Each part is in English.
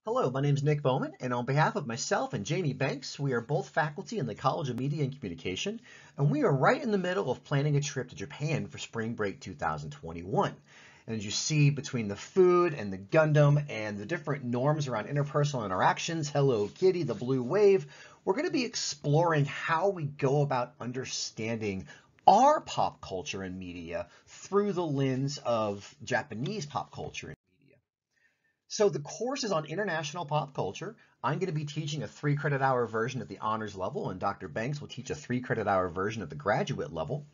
Hello, my name is Nick Bowman, and on behalf of myself and Jamie Banks, we are both faculty in the College of Media and Communication, and we are right in the middle of planning a trip to Japan for Spring Break 2021. And as you see, between the food and the Gundam and the different norms around interpersonal interactions, Hello Kitty, the Blue Wave, we're going to be exploring how we go about understanding our pop culture and media through the lens of Japanese pop culture. So the course is on international pop culture. I'm going to be teaching a 3-credit hour version at the honors level, and Dr. Banks will teach a 3-credit hour version at the graduate level.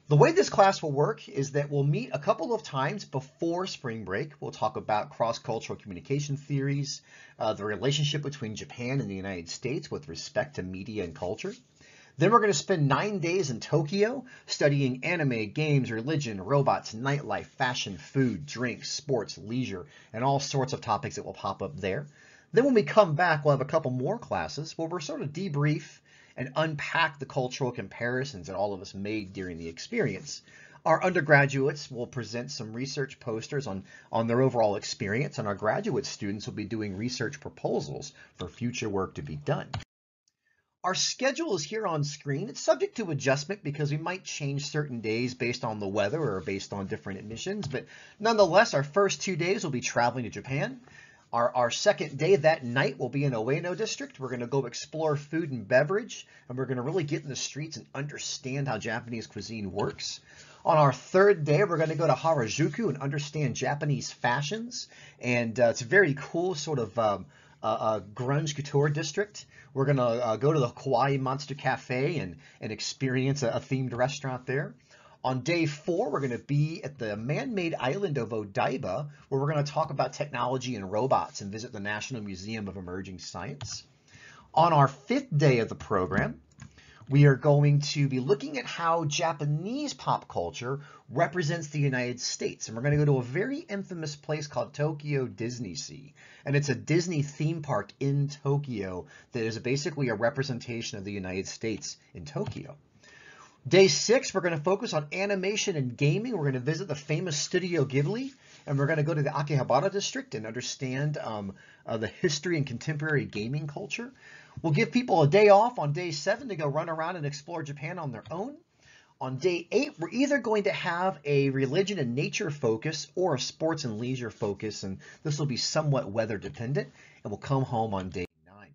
The way this class will work is that we'll meet a couple of times before spring break. We'll talk about cross-cultural communication theories, the relationship between Japan and the United States with respect to media and culture. Then we're going to spend 9 days in Tokyo studying anime, games, religion, robots, nightlife, fashion, food, drinks, sports, leisure, and all sorts of topics that will pop up there. Then when we come back, we'll have a couple more classes where we'll sort of debrief and unpack the cultural comparisons that all of us made during the experience. Our undergraduates will present some research posters on their overall experience, and our graduate students will be doing research proposals for future work to be done. Our schedule is here on screen. It's subject to adjustment because we might change certain days based on the weather or based on different admissions, but nonetheless, our first 2 days will be traveling to Japan. Our second day, that night, will be in Ueno District. We're going to go explore food and beverage, and we're going to really get in the streets and understand how Japanese cuisine works. On our third day, we're going to go to Harajuku and understand Japanese fashions, and it's a very cool sort of grunge couture district. We're going to go to the Kawaii Monster Cafe and experience a themed restaurant there. On day 4, we're going to be at the man-made island of Odaiba, where we're going to talk about technology and robots and visit the National Museum of Emerging Science. On our 5th day of the program, we are going to be looking at how Japanese pop culture represents the United States. And we're going to go to a very infamous place called Tokyo Disney Sea. And it's a Disney theme park in Tokyo that is basically a representation of the United States in Tokyo. Day 6, we're going to focus on animation and gaming. We're going to visit the famous Studio Ghibli, and we're going to go to the Akihabara district and understand the history and contemporary gaming culture. We'll give people a day off on day 7 to go run around and explore Japan on their own. On day 8, we're either going to have a religion and nature focus or a sports and leisure focus, and this will be somewhat weather dependent, and we'll come home on day 9.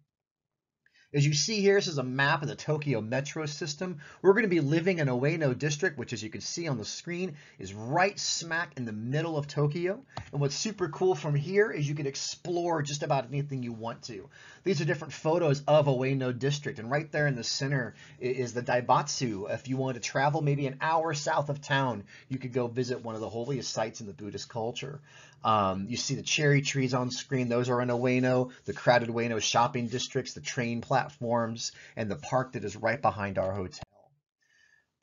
As you see here, this is a map of the Tokyo metro system. We're going to be living in Ueno District, which, as you can see on the screen, is right smack in the middle of Tokyo. And what's super cool from here is you can explore just about anything you want to. These are different photos of Ueno District, and right there in the center is the Daibatsu. If you want to travel maybe an hour south of town, you could go visit one of the holiest sites in the Buddhist culture. You see the cherry trees on screen. Those are in Ueno, the crowded Ueno shopping districts, the train platforms, and the park that is right behind our hotel.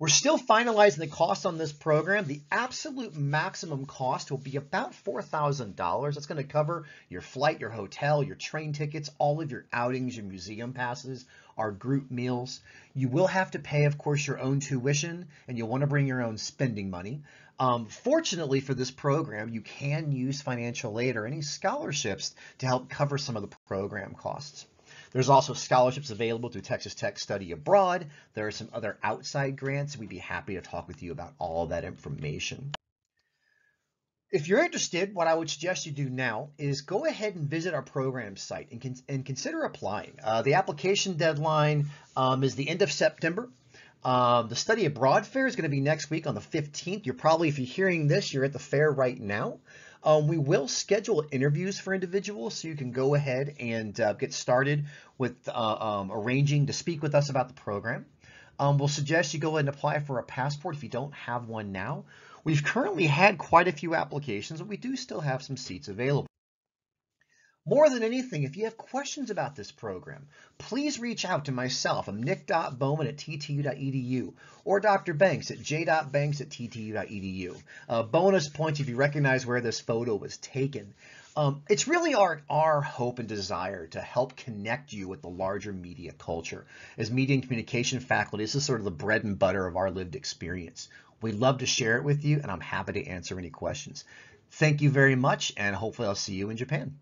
We're still finalizing the cost on this program. The absolute maximum cost will be about $4,000. That's going to cover your flight, your hotel, your train tickets, all of your outings, your museum passes, our group meals. You will have to pay, of course, your own tuition, and you'll want to bring your own spending money. Fortunately for this program, you can use financial aid or any scholarships to help cover some of the program costs. There's also scholarships available through Texas Tech Study Abroad. There are some other outside grants. We'd be happy to talk with you about all that information. If you're interested, what I would suggest you do now is go ahead and visit our program site and consider applying. The application deadline is the end of September. The Study Abroad Fair is going to be next week on the 15th. You're probably, if you're hearing this, you're at the fair right now. We will schedule interviews for individuals, so you can go ahead and get started with arranging to speak with us about the program. We'll suggest you go ahead and apply for a passport if you don't have one now. We've currently had quite a few applications, but we do still have some seats available. More than anything, if you have questions about this program, please reach out to myself. I'm nick.bowman@ttu.edu or Dr. Banks at j.banks@ttu.edu. Bonus points if you recognize where this photo was taken. It's really our hope and desire to help connect you with the larger media culture. As media and communication faculty, this is sort of the bread and butter of our lived experience. We'd love to share it with you, and I'm happy to answer any questions. Thank you very much, and hopefully I'll see you in Japan.